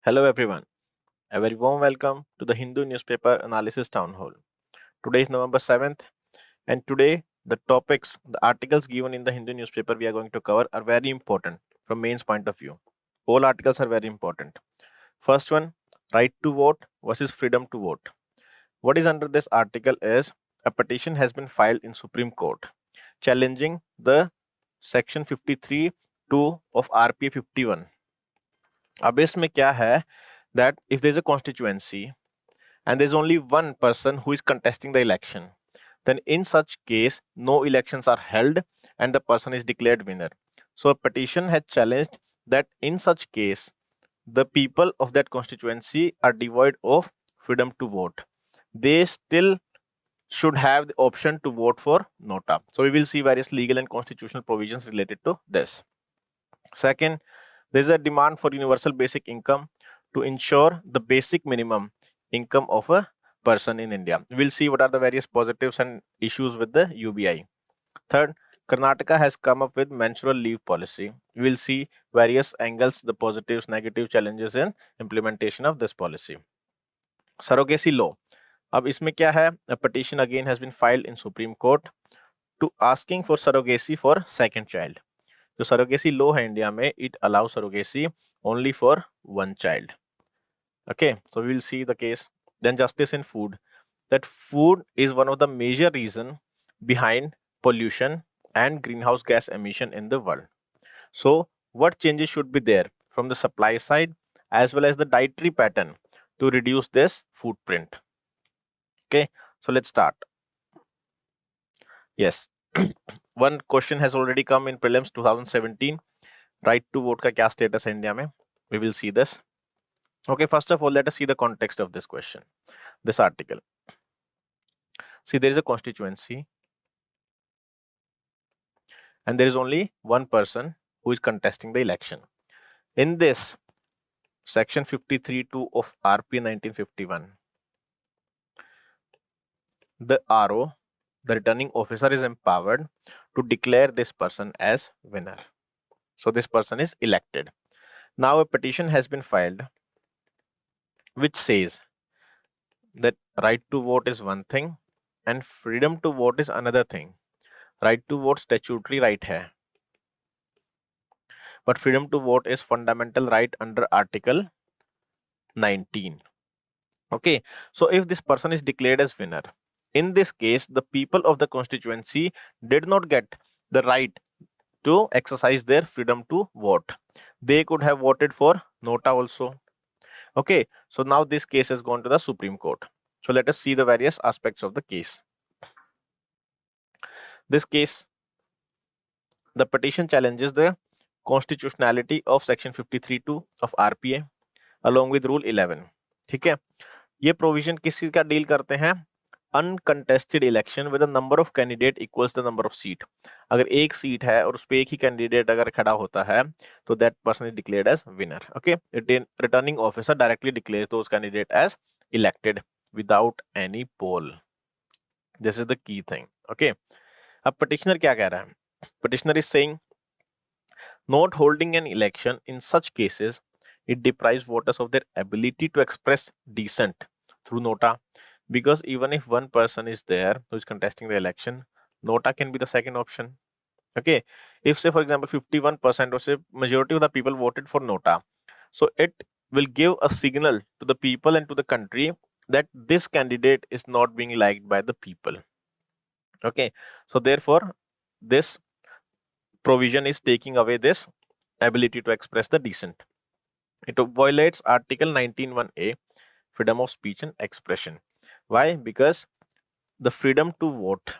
Hello everyone, a very warm welcome to the Hindu newspaper Analysis Townhall. Today is November 7th, and today the topics, the articles given in the Hindu newspaper we are going to cover are very important from mains point of view. All articles are very important. First one, right to vote versus freedom to vote. What is under this article is a petition has been filed in Supreme Court challenging the section 53(2) of RPA 51. अब इसमें क्या है that if there is a constituency and there is only one person who is contesting the election, then in such case no elections are held and the person is declared winner. So a petition has challenged that in such case the people of that constituency are devoid of freedom to vote. They still should have the option to vote for nota. So we will see various legal and constitutional provisions related to this. Second, there is a demand for universal basic income to ensure the basic minimum income of a person in India. We'll see what are the various positives and issues with the UBI. Third, Karnataka has come up with menstrual leave policy. We will see various angles, the positives, negative challenges in implementation of this policy. Surrogacy law. अब इसमें क्या है? A petition again has been filed in Supreme Court to asking for surrogacy for second child. जो surrogacy law है India में, it allows surrogacy only for one child. Okay, so we will see the case. Then justice in food. That food is one of the major reason behind pollution and greenhouse gas emission in the world. So what changes should be there from the supply side as well as the dietary pattern to reduce this footprint? Okay, so let's start. Yes. One question has already come in prelims 2017. Right to vote का क्या status है India में? We will see this. Okay, first of all, let us see the context of this question, this article. See, there is a constituency and there is only one person who is contesting the election. In this section 53(2) of RP 1951, the RO, the returning officer, is empowered to declare this person as winner. So this person is elected. Now a petition has been filed which says that right to vote is one thing and freedom to vote is another thing. Right to vote statutory right hai, but freedom to vote is fundamental right under Article 19. Okay, so if this person is declared as winner, in this case the people of the constituency did not get the right to exercise their freedom to vote. They could have voted for nota also. Okay, so now this case has gone to the Supreme Court. So let us see the various aspects of the case. This case, the petition challenges the constitutionality of section 53(2) of RPA along with rule 11. ठीक है, ये provision किसी का deal करते हैं? Uncontested election with the number of candidate equals the number of seat. अगर एक seat है और उस पे एक ही कैंडिडेट अगर खड़ा होता है तो that person is declared as winner. Okay, returning officer directly declares those candidate as elected without any poll. This is the key thing. Okay, अब पिटिशनर क्या कह रहा है? Petitioner is saying not holding an election in such cases, it deprives voters of their ability to express dissent through nota, because even if one person is there who is contesting the election, nota can be the second option. Okay, if say for example 51% or say majority of the people voted for nota, so it will give a signal to the people and to the country that this candidate is not being liked by the people. Okay, so therefore this provision is taking away this ability to express the dissent. It violates Article 19(1)(a), freedom of speech and expression. Why? Because the freedom to vote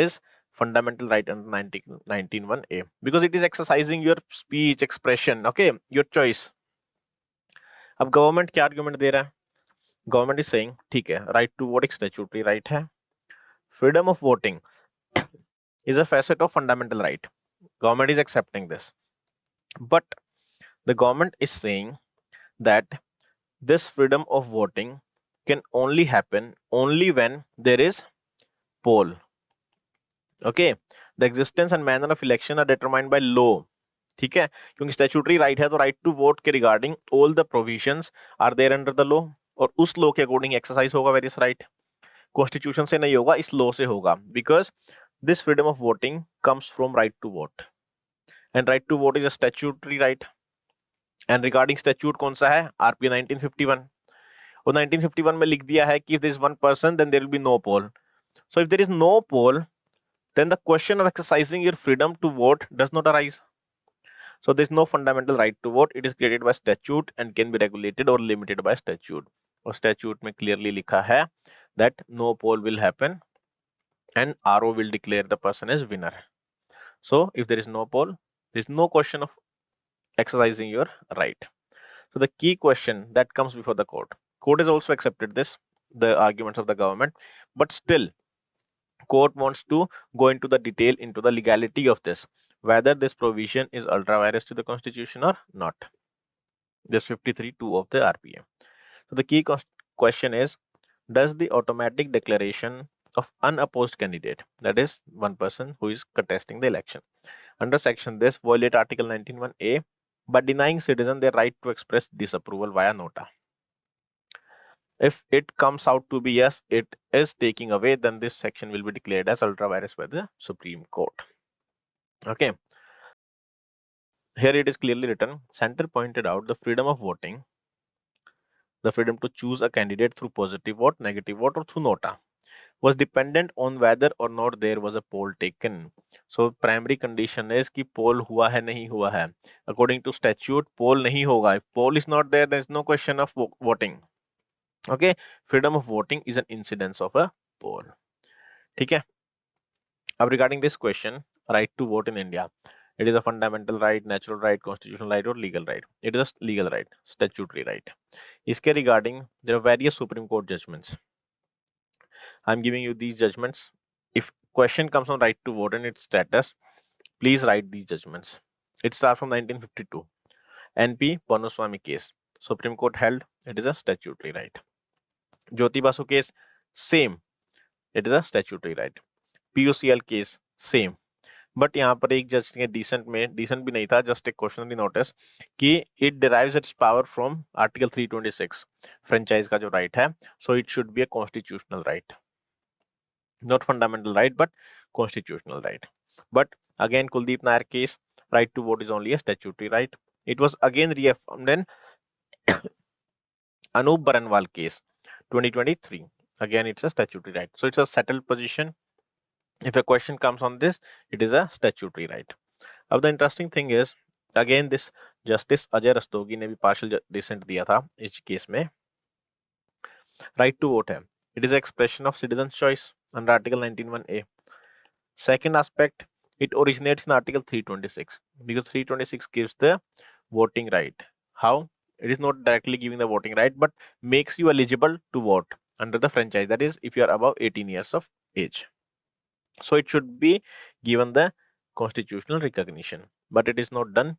is fundamental right under 19(1)(a), because it is exercising your speech, expression, okay, your choice. अब government क्या argument दे रहा है? Government is saying ठीक है, right to vote एक statutory right है, freedom of voting is a facet of fundamental right. Government is accepting this, but the government is saying that this freedom of voting can only happen only when there is poll. Okay, the existence and manner of election are determined by law ठीक है, क्योंकि statutory right है तो right to vote के regarding all the provisions are there under the law, और उस law के according exercise होगा वेरियस राइट। कॉन्स्टिट्यूशन से नहीं होगा, इस लॉ से होगा, because this freedom of voting comes from right to vote, and right to vote is a statutory right. And regarding statute कौन सा है, आरपीए 1951, और 1951 में लिख दिया है कि if there is one person then there will be no poll. So if there is no poll then the question of exercising your freedom to vote does not arise. So there is no fundamental right to vote. It is created by statute and can be regulated or limited by statute. और statute में clearly लिखा है that no poll will happen and RO will declare the person as winner. So if there is no poll, there is no question of exercising your right. So the key question that comes before the court. Court has also accepted this, the arguments of the government, but still court wants to go into the detail into the legality of this, whether this provision is ultra vires to the constitution or not. This 53(2) of the RPA. So the key question is, does the automatic declaration of unopposed candidate, that is one person who is contesting the election, under section this violate article 19(1)(a) by denying citizen their right to express disapproval via nota? If it comes out to be yes, it is taking away, then this section will be declared as ultra vires by the Supreme Court. Okay. Here it is clearly written, center pointed out the freedom of voting, the freedom to choose a candidate through positive vote, negative vote, or through nota, was dependent on whether or not there was a poll taken. So primary condition is कि poll हुआ है नहीं हुआ है. According to statute, poll नहीं होगा. If poll is not there, there is no question of voting. Okay, freedom of voting is an incidence of a poll. ठीक है. अब regarding this question, right to vote in India, it is a fundamental right, natural right, constitutional right, or legal right. It is a legal right, statutory right. इसके regarding there are various Supreme Court judgments. I am giving you these judgments. If question comes on right to vote and its status, please write these judgments. It starts from 1952. NP Panuswamy case, Supreme Court held it is a statutory right. Jyoti Basu case, same, it is a statutory right. PUCL case, same. But यहाँ पर एक जज ने decent में, decent भी नहीं था, just एक क्वेश्चनरी नोटिस कि it derives it's power from article 326, franchise का जो राइट है, so it should be a constitutional right, not fundamental right but constitutional right. But again Kuldeep Nair case, right to vote is only a statutory right. It was again reaffirmed in Anup Baranwal case 2023. Again it's a statutory right, so it's a settled position. If a question comes on this, it is a statutory right. Now the interesting thing is, again this Justice Ajay Rastogi ने भी partial dissent दिया था इस case में. Right to vote है, it is an expression of citizen's choice under article 19(1)(a). Second aspect, it originates in article 326 because 326 gives the voting right. How? It is not directly giving the voting right but makes you eligible to vote under the franchise, that is if you are above 18 years of age. So it should be given the constitutional recognition, but it is not done.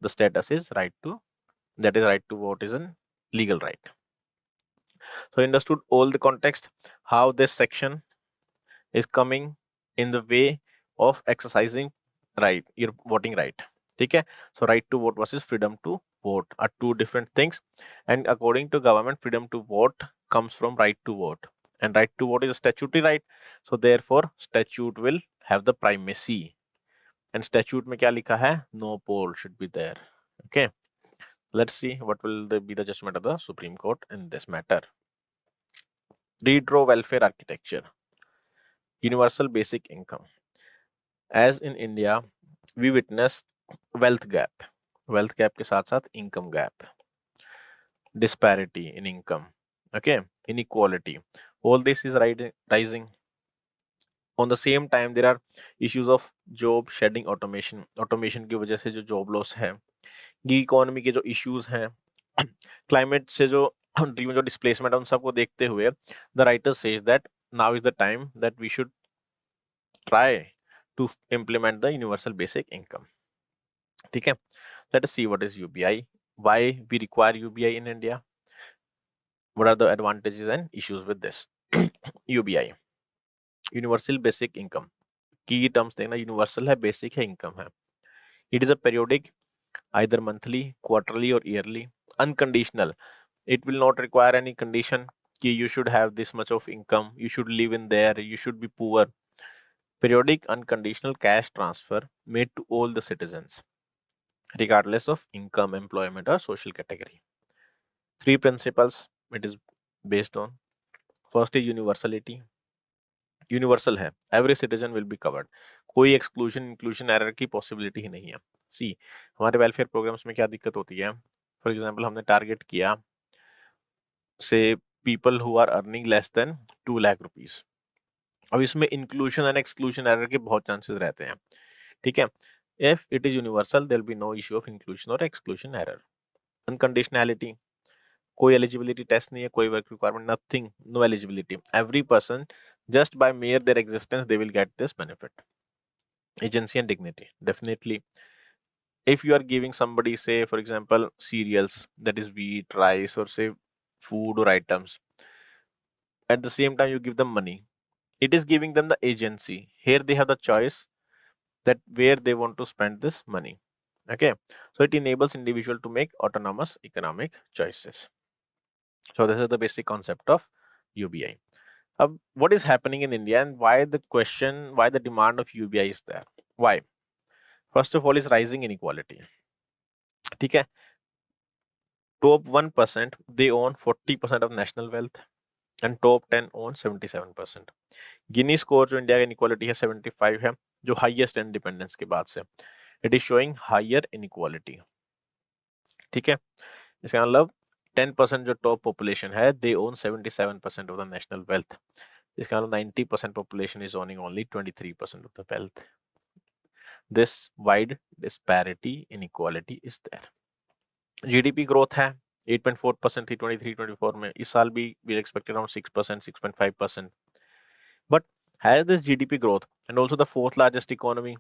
The status is right to, that is right to vote is a legal right. So understood all the context, how this section is coming in the way of exercising right, your voting right. Okay, so right to vote versus freedom to vote are two different things, and according to government, freedom to vote comes from right to vote, and right to vote is a statutory right, so therefore statute will have the primacy. And statute में क्या लिखा है, no poll should be there. Okay, let's see what will be the judgment of the Supreme Court in this matter. Redraw welfare architecture, universal basic income. As in India, we witness wealth gap के साथ साथ income gap, disparity in income, okay, inequality, all this is rising. On the same time there are issues of job shedding, automation की वजह से जो job loss है, gig economy के जो issues हैं, climate से जो ड्रीम जो displacement है, उन सबको देखते हुए the writer says that now is the time that we should try to implement the universal basic income. ठीक है, let us see what is UBI, why we require UBI in India, what are the advantages and issues with this. UBI, universal basic income, की terms देखना, universal है, basic है, income है. It is a periodic, either monthly, quarterly, or yearly. Unconditional. It will not require any condition कि you should have this much of income, you should live in there, you should be poor. Periodic unconditional cash transfer made to all the citizens, regardless of income, employment, or social category. Three principles it is based on. First is universality. Universal है, every citizen will be covered, कोई exclusion inclusion error की possibility ही नहीं है. सी, हमारे welfare programmes में क्या दिक्कत होती है, फॉर एग्जांपल हमने टारगेट किया से people who are earning less than 2 lakh rupees. अब इसमें इंक्लूजन एंड एक्सक्लूजन एरर के बहुत चांसेस रहते हैं, ठीक है. If it is universal there will be no issue of inclusion और एक्सक्लूजन एरर. अनकंडीशनैलिटी, कोई एलिजिबिलिटी टेस्ट नहीं है, कोई work requirement, nothing, no eligibility. Every person just by mere their existence they will get this benefit. Agency and dignity, definitely. If you are giving somebody, say for example cereals, that is wheat, rice, or say food or items, at the same time you give them money, it is giving them the agency. Here they have the choice that where they want to spend this money. Okay, so it enables individual to make autonomous economic choices. So this is the basic concept of UBI. What is happening in India and why the demand of UBI is there? Why? First of all is rising inequality. ठीक है, top 1% they own 40% of national wealth and top 10 own 77%. Gini score जो India का inequality है 75 है, जो highest independence के बाद से. It is showing higher inequality. ठीक है, इसका मतलब 10% जो टॉप पॉपुलेशन है they own 77% of the national wealth. इसका मतलब 90% population is owning only 23% of the wealth. This wide disparity inequality is there. GDP growth है 8.4% थी 23-24 में. इस साल भी we are expecting around 6%, 6.5%. But has this GDP growth and also the fourth largest economy,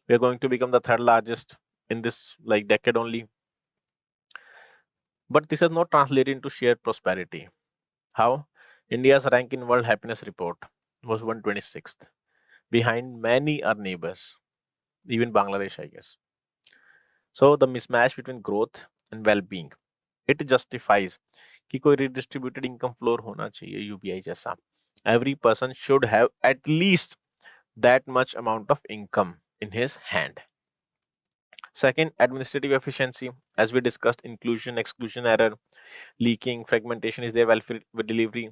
we are going to become the third largest in this like decade only. But this has not translated into shared prosperity. How? India's rank in World Happiness Report was 126th, behind many our neighbors, even Bangladesh, I guess. So the mismatch between growth and well-being, it justifies कि कोई redistributed income floor होना चाहिए UBI जैसा. Every person should have at least that much amount of income in his hand. Second, administrative efficiency. As we discussed, inclusion, exclusion error, leaking, fragmentation is there, welfare delivery.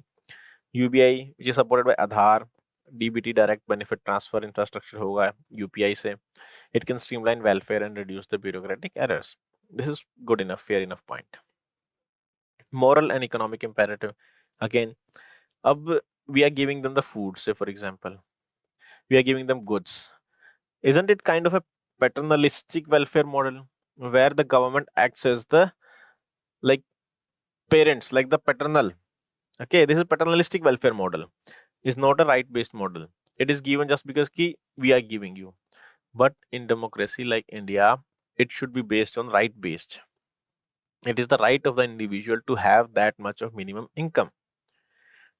UBI, which is supported by Aadhaar, DBT, direct benefit transfer infrastructure होगा UPI से. It can streamline welfare and reduce the bureaucratic errors. This is good enough, fair enough point. Moral and economic imperative. Again, अब we are giving them the food, say for example, we are giving them goods. Isn't it kind of a paternalistic welfare model where the government acts as the like parents, like the paternal? Okay, this is paternalistic welfare model. It's not a right-based model. It is given just because we are giving you. But in democracy like India, it should be based on right-based. It is the right of the individual to have that much of minimum income.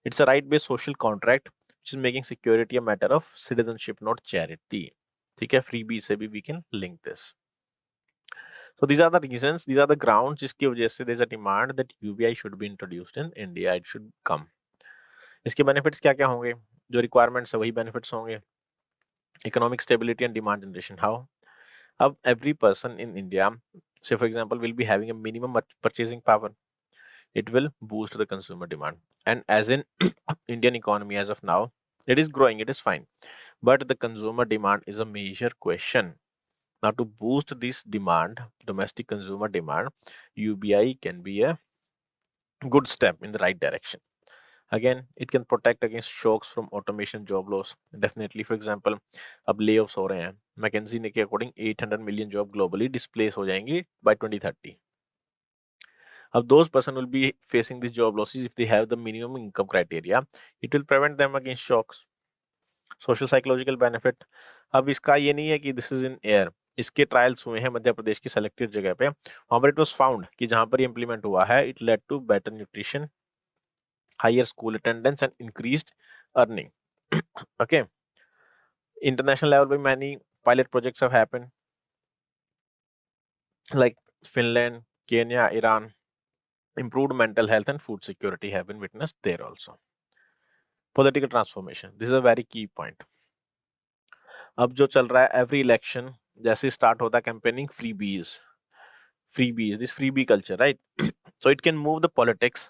It's a right-based social contract which is making security a matter of citizenship, not charity. ठीक है, freebie से भी we can link this. So these are the reasons, these are the grounds जिसकी वजह से there is a demand that UBI should be introduced in India. It should come. इसके benefits क्या क्या होंगे? जो requirements है वही benefits होंगे. Economic stability and demand generation. How? Every person in India, say for example, will be having a minimum purchasing power. It will boost the consumer demand. And as in Indian economy as of now, it is growing, it is fine. But the consumer demand is a major question. Now to boost this demand, domestic consumer demand, UBI can be a good step in the right direction. Again, it can protect against shocks from automation, job loss. Definitely, for example, अब layoffs हो रहे हैं. McKinsey ने के according 800 million job globally displace हो जाएंगी by 2030. अब those person will be facing these job losses if they have the minimum income criteria. It will prevent them against shocks. Social psychological benefit. अब इसका ये नहीं है कि this is in air. इसके ट्रायल्स हुए हैं मध्य प्रदेश की सेलेक्टेड जगह पे. वहां पर इट वाज फाउंड कि जहां पर इम्प्लीमेंट हुआ है it led to better nutrition, higher school attendance and increased earning. Okay, international level by many pilot projects have happened. like Finland, Kenya, Iran, improved mental health and food security have been witnessed there also. Political transformation, this is a very key point. अब जो चल रहा है every election जैसे start होता है campaigning freebies, this freebie culture, right? So it can move the politics,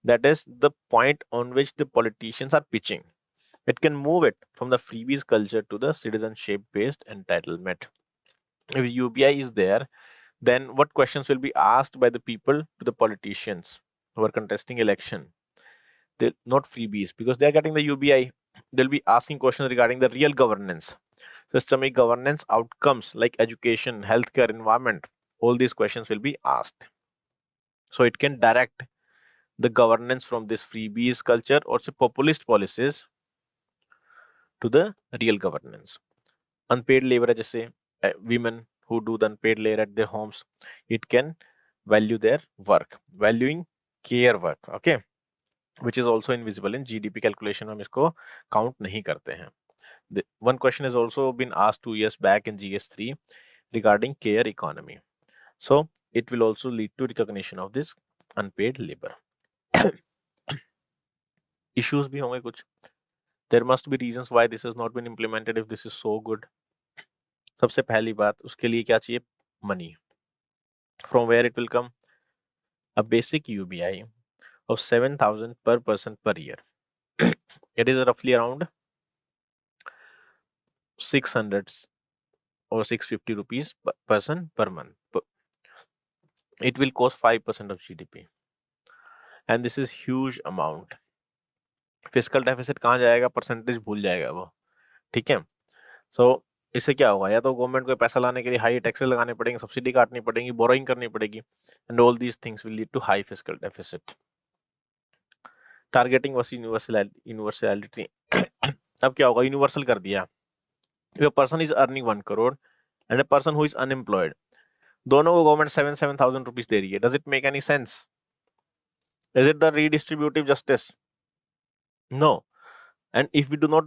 that is the point on which the politicians are pitching. It can move it from the freebies culture to the citizenship based entitlement. If UBI is there, then what questions will be asked by the people to the politicians who are contesting election? They not freebies, because they are getting the UBI. They'll be asking questions regarding the real governance, systemic governance outcomes like education, healthcare, environment. All these questions will be asked. So it can direct the governance from this freebies culture or say populist policies to the real governance. Unpaid labor है जैसे women who do the unpaid labor at their homes, it can value their work, valuing care work, okay, which is also invisible in GDP calculation. हम इसको count नहीं करते हैं. One question has also been asked 2 years back in GS3 regarding care economy. So it will also lead to recognition of this unpaid labor. Issues भी होंगे कुछ. There must be reasons why this has not been implemented if this is so good. सबसे पहली बात, उसके लिए क्या चाहिए? Money. From where it will come? A basic UBI of 7,000 per person per year. It is roughly around 600 or 650 rupees per person per month. It will cost 5% of GDP. And this is huge amount. Fiscal deficit कहाँ जाएगा? Percentage भूल जाएगा वो. ठीक है. So इससे क्या होगा? या तो गवर्नमेंट को पैसा लाने के लिए हाई टैक्सेस लगाने पड़ेंगे, सब्सिडी काटनी पड़ेगी, बोरोइंग करनी पड़ेगी, and all these things will lead to high fiscal deficit. Targeting versus universality. अब क्या होगा? यूनिवर्सल कर दिया. If a person is earning 1 crore and a person who is unemployed, दोनों को गवर्नमेंट 7,000 रुपीज दे रही है. Does it make any sense? Is it the redistributive justice? No. And if we do not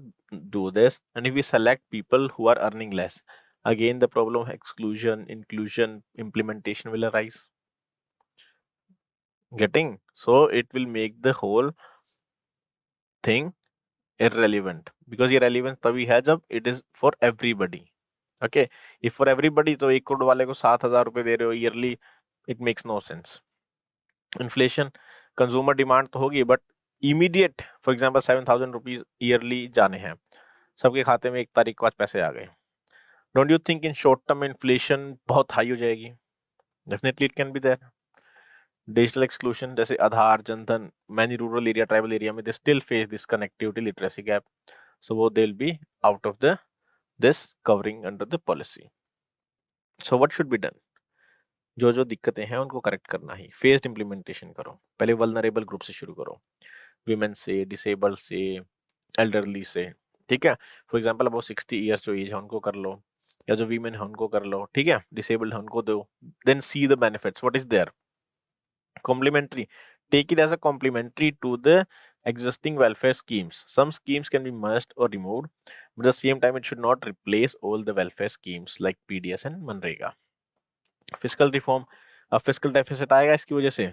do this, and if we select people who are earning less, again the problem of exclusion, inclusion, implementation will arise. Getting? So it will make the whole thing irrelevant, because irrelevant तभी है जब it is for everybody. Okay, if for everybody तो 1 करोड़ वाले को 7,000 रुपए दे रहे हो yearly, it makes no sense. Inflation, consumer demand तो होगी, but immediate, for example 7,000 rupees yearly जाने हैं, सबके खाते में 1 तारीख के बाद पैसे आ गए. Don't you think in short term inflation बहुत हाई हो जाएगी? Definitely it can be there. Digital exclusion जैसे आधार, Jan Dhan, many rural area, tribal area में they still face this connectivity literacy gap. सो वो they will be out of the this covering under the policy. So what should be done? जो जो दिक्कतें हैं उनको correct करना ही. Faced implementation करो. पहले वल्नरेबल ग्रुप से शुरू करो, विमेन से, डिसेबल्ड से, एल्डरली से. ठीक है. फॉर एग्जांपल अबाउट 60 ईयर्स जो एज है उनको कर लो, या जो वीमेन है उनको कर लो. ठीक है. डिसेबल्ड है उनको दो. Then see the benefits, what is there. Complementary, take it as a complementary to the existing welfare schemes. Some schemes can be merged or removed, but at the same time it should not replace all the welfare schemes like PDS and MNREGA. Fiscal reform, अब fiscal deficit आएगा इसकी वजह से,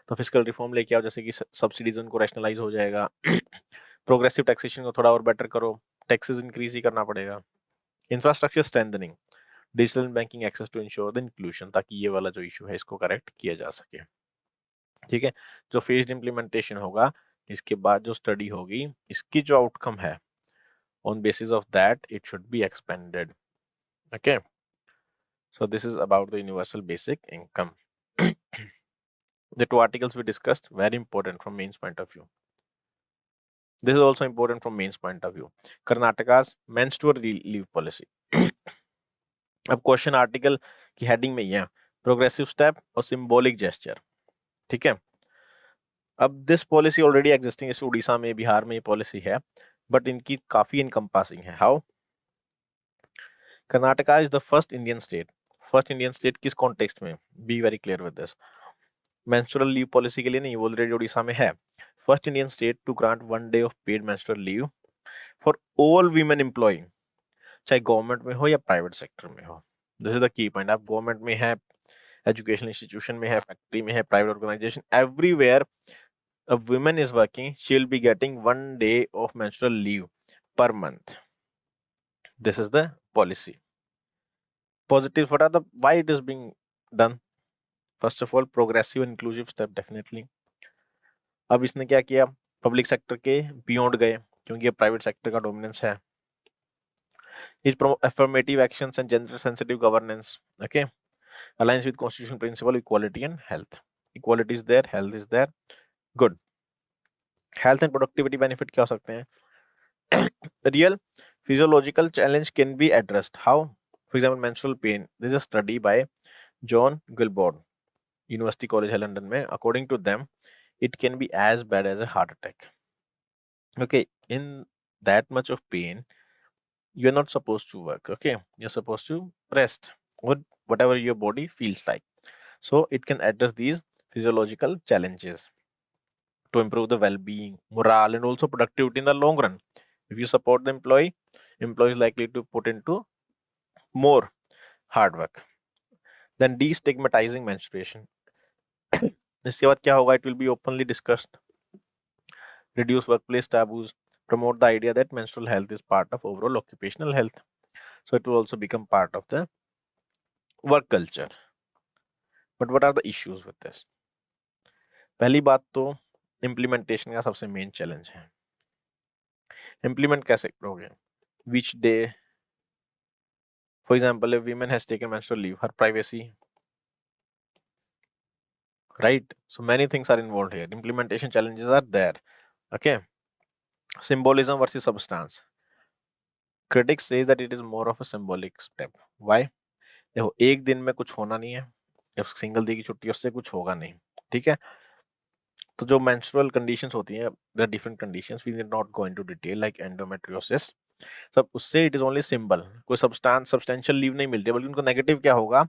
तो fiscal reform लेके आओ, जैसे कि सब्सिडीज उनको रैशनलाइज हो जाएगा. प्रोग्रेसिव टैक्सेशन को थोड़ा और बेटर करो, टैक्सेस इंक्रीज ही करना पड़ेगा. Infrastructure strengthening, digital banking access to ensure the inclusion, ताकि ये वाला जो इशू है इसको करेक्ट किया जा सके. ठीक है. जो फेज्ड इंप्लीमेंटेशन होगा, इसके बाद जो स्टडी होगी, इसकी जो आउटकम है, on basis of that it should be expanded. Okay. So this is about the universal basic income. The 2 articles we discussed, very important from mains point of view. This is also important from mains point of view. Karnataka's menstrual leave policy. अब question article की heading में ही है, progressive step और symbolic gesture. ठीक है. अब this policy already existing, इस उड़ीसा में, बिहार में ये पॉलिसी है, बट इनकी काफी इनकम्पासिंग है. How? Karnataka is the first Indian state किस कॉन्टेक्स्ट में? Be very clear with this. Menstrual leave policy के लिए नहीं, वो ऑलरेडी उड़ीसा में है. First Indian state to grant 1 day off paid menstrual leave for all women employing, चाहे गवर्नमेंट में हो या प्राइवेट सेक्टर में हो. This is the key point. आप गवर्नमेंट में है, एजुकेशनल इंस्टीट्यूशन में है, फैक्ट्री में है, private organisation, everywhere a woman is working, she will be getting 1 day of menstrual leave per month. This is the policy. Positive, what are the why it is being done? First of all, progressive and inclusive step definitely. अब इसने क्या किया, public sector के beyond गए, क्योंकि ये private sector का dominance है. It promote affirmative actions and gender sensitive governance. Okay, aligns with constitutional principle, equality and health. Equality is there, health is there. Good. Health and productivity benefit क्या हो सकते हैं? Real physiological challenge can be addressed. How? For example, menstrual pain. There is a study by 𝐮𝐩𝐝 University College London में. According to them, it can be as bad as a heart attack. Okay, in that much of pain, you're not supposed to work. Okay, you're supposed to rest or whatever your body feels like. So it can address these physiological challenges to improve the well-being, morale, and also productivity in the long run. If you support the employee is likely to put into more hard work. Then destigmatizing menstruation. इसके बाद क्या होगा? It will be openly discussed. Reduce workplace taboos. Promote the idea that menstrual health is part of overall occupational health. So it will also become part of the work culture. But what are the issues with this? पहली बात तो implementation का सबसे main challenge है. Implement कैसे करोगे? Which day? For example, if woman has taken menstrual leave, her privacy, right? So many things are involved here. Implementation challenges are there. Okay. Symbolism versus substance. Critics say that it is more of a symbolic step. Why? देखो, एक दिन में कुछ होना नहीं है. If single day की छुट्टी उससे कुछ होगा नहीं. ठीक है. तो जो menstrual conditions होती हैं, there are different conditions. We need not go into detail like endometriosis. सब उससे इट इज ओनली सिंबल. कोई सब्सटेंशियल लीव नहीं मिलती, बल्कि उनको नेगेटिव क्या होगा,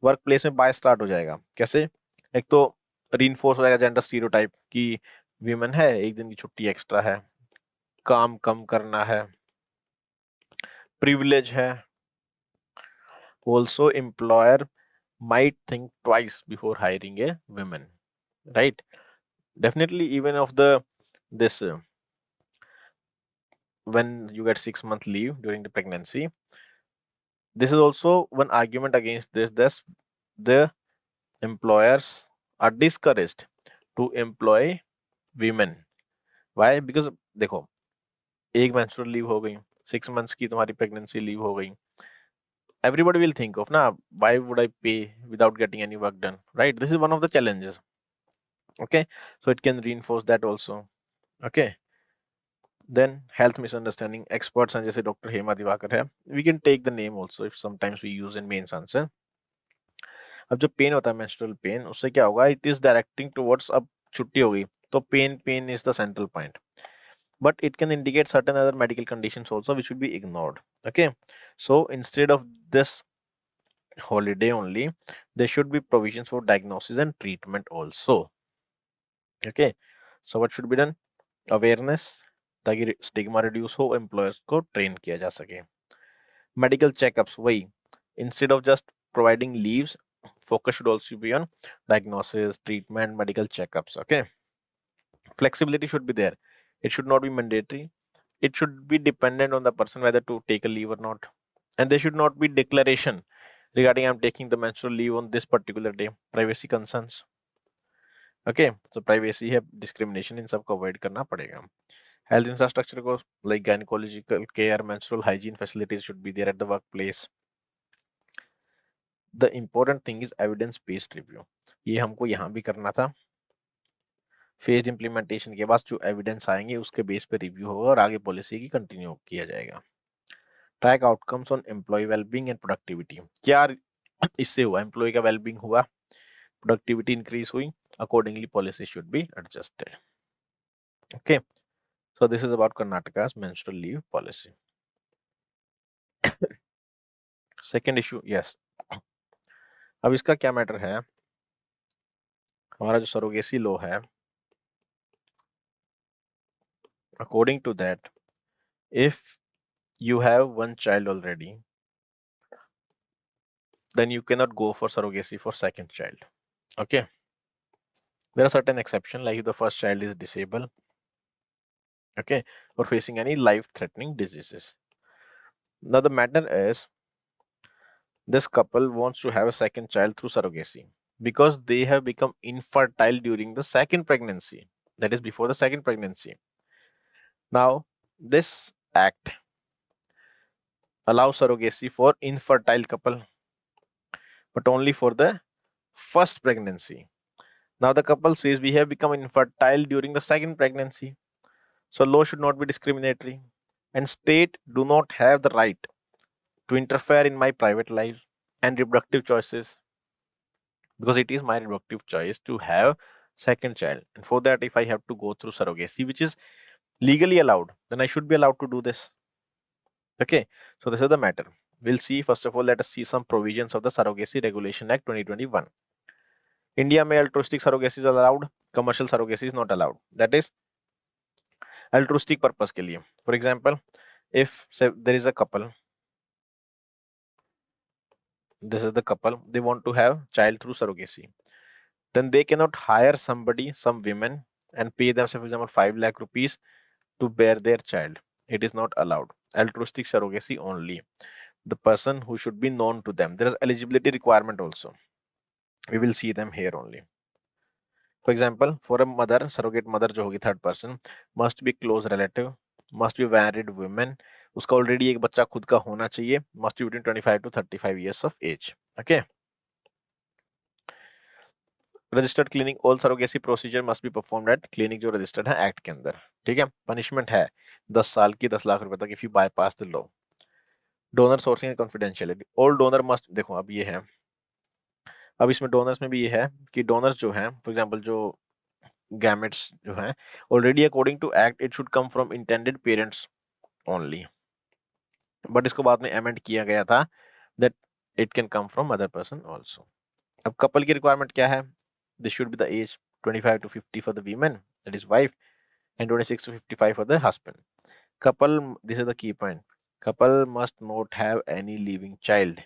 वर्क प्लेस में बाय स्टार्ट हो जाएगा. कैसे? एक तो रीइंफोर्स हो जाएगा जेंडर स्टीरियोटाइप कि वीमेन है, एक दिन की छुट्टी एक्स्ट्रा है, काम कम करना है, प्रिविलेज है. Also employer might think twice before hiring a woman, right? Definitely, even of the this when you get 6 month leave during the pregnancy, this is also one argument against this. The employers are discouraged to employ women. Why? Because देखो, एक menstrual leave हो गई, 6 months की तुम्हारी pregnancy leave हो गई, everybody will think of ना, why would I pay without getting any work done, right? This is one of the challenges. Okay, so it can reinforce that also. Okay, then health misunderstanding. Experts हैं जैसे doctor Hema Diwakar है, we can take the name also if sometimes we use in mains answer. अब जो pen होता है menstrual pain, उससे क्या होगा, इट इज डायरेक्टिंग टुवर्ड्स, अब छुट्टी हो गई तो pain is the central point, but it can indicate certain other medical conditions also which should be ignored. Okay, so instead of this holiday only, there should be provisions for diagnosis and treatment also. Okay, so what should be done? Awareness, ताकि stigma reduce हो, employers को train किया जा सके. Medical checkups, वही, instead of just providing leaves, focus should also be on diagnosis, treatment, medical checkups. Okay, flexibility should be there. It should not be mandatory. It should be dependent on the person whether to take a leave or not, and there should not be declaration regarding I'm taking the menstrual leave on this particular day. Privacy concerns. Okay, so privacy है, discrimination इन सबको avoid करना पड़ेगा. Health infrastructure को like gynecological care, menstrual hygiene facilities should be there at the workplace. The important thing is evidence based review. ये हमको यहाँ भी करना था. फेज इंप्लीमेंटेशन के बाद जो एविडेंस आएंगे उसके बेस पे रिव्यू होगा और आगे पॉलिसी की कंटिन्यू किया जाएगा. Track outcomes on employ wellbeing and productivity. क्या इससे हुआ? एम्प्लॉय का वेलबींग हुआ, प्रोडक्टिविटी इंक्रीज हुई, accordingly policy should be adjusted. Okay, so this is about Karnataka's menstrual leave policy. Second issue, yes, अब इसका क्या मैटर है, हमारा जो सरोगेसी लॉ है, according to that, if you have one child already, then you cannot go for surrogacy for second child. Okay, there are certain exceptions, like if the first child is disabled, okay, or facing any life-threatening diseases. Now the matter is, this couple wants to have a second child through surrogacy because they have become infertile during the second pregnancy, that is before the second pregnancy. Now this act allows surrogacy for infertile couple, but only for the first pregnancy. Now the couple says we have become infertile during the second pregnancy, so law should not be discriminatory, and state do not have the right to interfere in my private life and reproductive choices, because it is my reproductive choice to have second child, and for that if I have to go through surrogacy, which is legally allowed, then I should be allowed to do this. Okay, so this is the matter. We'll see, first of all, let us see some provisions of the Surrogacy Regulation Act 2021. India में altruistic surrogacy is allowed, commercial surrogacy is not allowed. That is altruistic purpose के लिए. For example, if say there is a couple, this is the couple, they want to have child through surrogacy, then they cannot hire somebody, some women, and pay them, say for example 5 lakh rupees to bear their child. It is not allowed. Altruistic surrogacy only. The person who should be known to them. There is eligibility requirement also. We will see them here only. For example, for a mother, surrogate mother जो होगी third person, must be close relative, must be married women, उसका already एक बच्चा खुद का होना चाहिए, must be between 25 to 35 years of age. Okay. Registered clinic, all surrogacy procedure must be performed at clinic जो registered है act के अंदर. ठीक है. Punishment है 10 साल की 10 लाख रुपए तक if you bypass the law. Donor sourcing and confidentiality. All donor must, देखो अब ये है, अब इसमें डोनर्स में भी ये है कि डोनर्स जो हैं, फॉर एग्जांपल जो गैमेट्स जो हैं, already according to act it should come from intended parents only, but इसको बाद में अमेंड किया गया था that it can come from other person also. अब कपल की रिक्वायरमेंट क्या है? This should be the age 25 to 50 for the women, that is wife, and 26 to 55 for the husband. Couple, this is the key point, couple must not have any living child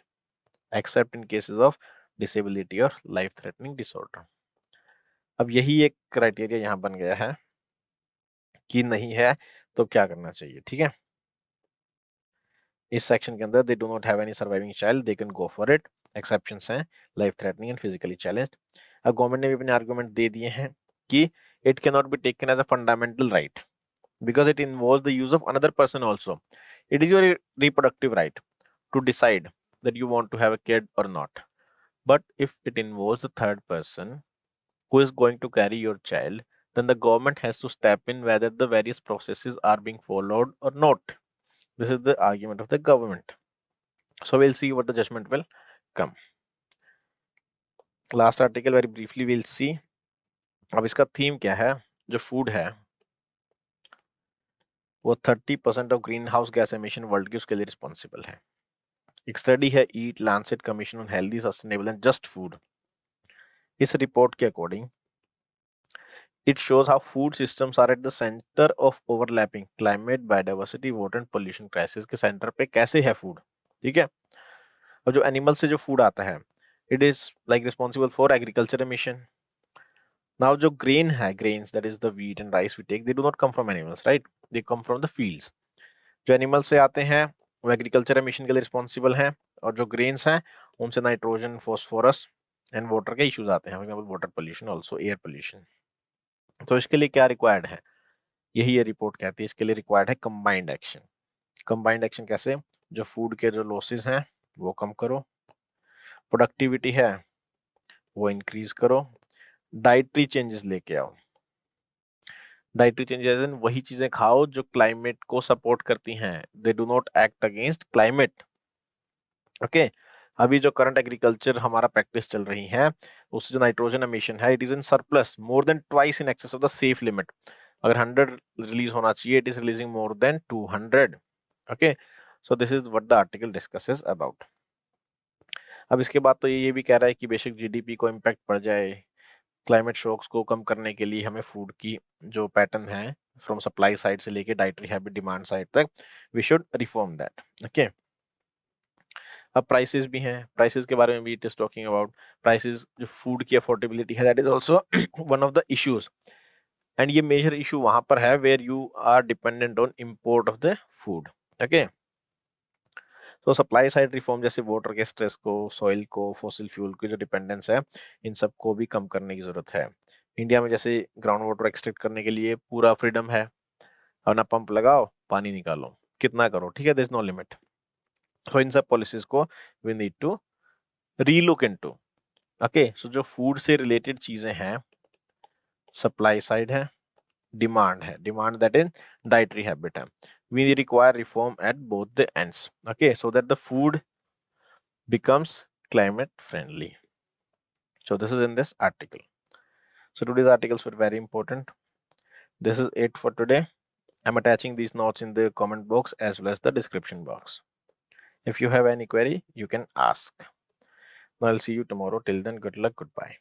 except in cases of disability or life threatening disorder. अब यही एक criteria यहाँ बन गया है कि नहीं है तो क्या करना चाहिए. ठीक है, इस सेक्शन के अंदर they do not have any surviving child, they can go for it. Exceptions हैं life threatening and physically challenged. अब गवर्नमेंट ने भी अपने आर्गुमेंट दे दिए हैं कि it can not be taken as a fundamental right because it involves the use of another person also. It is your reproductive right to decide that you want to have a kid or not. But if it involves the third person who is going to carry your child, then the government has to step in whether the various processes are being followed or not. This is the argument of the government. So we'll see what the judgment will come. Last article very briefly we'll see. अब इसका theme क्या है? जो food है वो 30% of green house gas emission world की उसके लिए रिस्पॉन्सिबल है. एक स्टडी है EAT Lancet commission on healthy sustainable and just food. इस रिपोर्ट के according it shows how food systems are at the centre of overlapping climate, biodiversity, water and pollution crisis के centre पे कैसे है food. ठीक है, और जो एनिमल से जो फूड आता है it is like responsible for agriculture emission. Now जो ग्रेन है, grains that is the wheat and rice we take, they do not come from animals, right, they come from the fields. जो animal से आते हैं वो agriculture emission के लिए responsible हैं, और जो ग्रेन्स हैं उनसे नाइट्रोजन, फॉस्फोरस एंड वाटर के इश्यूज आते हैं, for example water pollution, also air pollution. तो इसके लिए क्या रिक्वायर्ड है, यही ये रिपोर्ट कहती है, इसके लिए रिक्वायर्ड है कंबाइंड एक्शन. कंबाइंड एक्शन कैसे? जो फूड के जो लॉसेस हैं वो कम करो, प्रोडक्टिविटी है वो इंक्रीज करो, डाइटरी चेंजेस लेके आओ. डाइटरी चेंजेस वही चीजें खाओ जो क्लाइमेट को सपोर्ट करती हैं. दे do not act against climate. Okay, अभी जो करंट एग्रीकल्चर हमारा प्रैक्टिस चल रही है उससे जो नाइट्रोजन एमिशन है it is in surplus, more than twice in excess of the safe limit. अगर 100 रिलीज होना चाहिए it is releasing more than 200. Okay, so this is what the article discusses about. अब इसके बाद तो ये भी कह रहा है कि बेशक जीडीपी को इम्पैक्ट पड़ जाए, क्लाइमेट शॉक्स को कम करने के लिए हमें फूड की जो पैटर्न है फ्रॉम सप्लाई साइड से लेके डाइटरी हैबिट डिमांड साइड तक we should reform that. Okay, अब प्राइसेस भी हैं, प्राइसेस के बारे में भी it is talking about prices, जो फूड की अफोर्डेबिलिटी है, that is also one of the issues, and ये मेजर इशू वहां पर है where you are dependent on import of the food. Okay, तो सप्लाई साइड रिफॉर्म जैसे वाटर के स्ट्रेस को, सॉइल को, फॉसिल फ्यूल की जो डिपेंडेंस है, इन सब को भी कम करने की जरूरत है। इंडिया में जैसे ग्राउंड वाटर एक्सट्रैक्ट करने के लिए पूरा फ्रीडम है, अपना पंप लगाओ, पानी निकालो, कितना करो, ठीक है, देयर इज नो लिमिट। तो इन सब पॉलिसीज को we need to relook into. Okay, so जो फूड से रिलेटेड चीजें हैं, सप्लाई साइड है, डिमांड है, demand that is dietary habit है, we require reform at both the ends, okay, so that the food becomes climate friendly. So this is in this article. So today's articles were very important. This is it for today. I'm attaching these notes in the comment box as well as the description box. If you have any query, you can ask. I'll see you tomorrow. Till then, good luck, goodbye.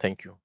Thank you.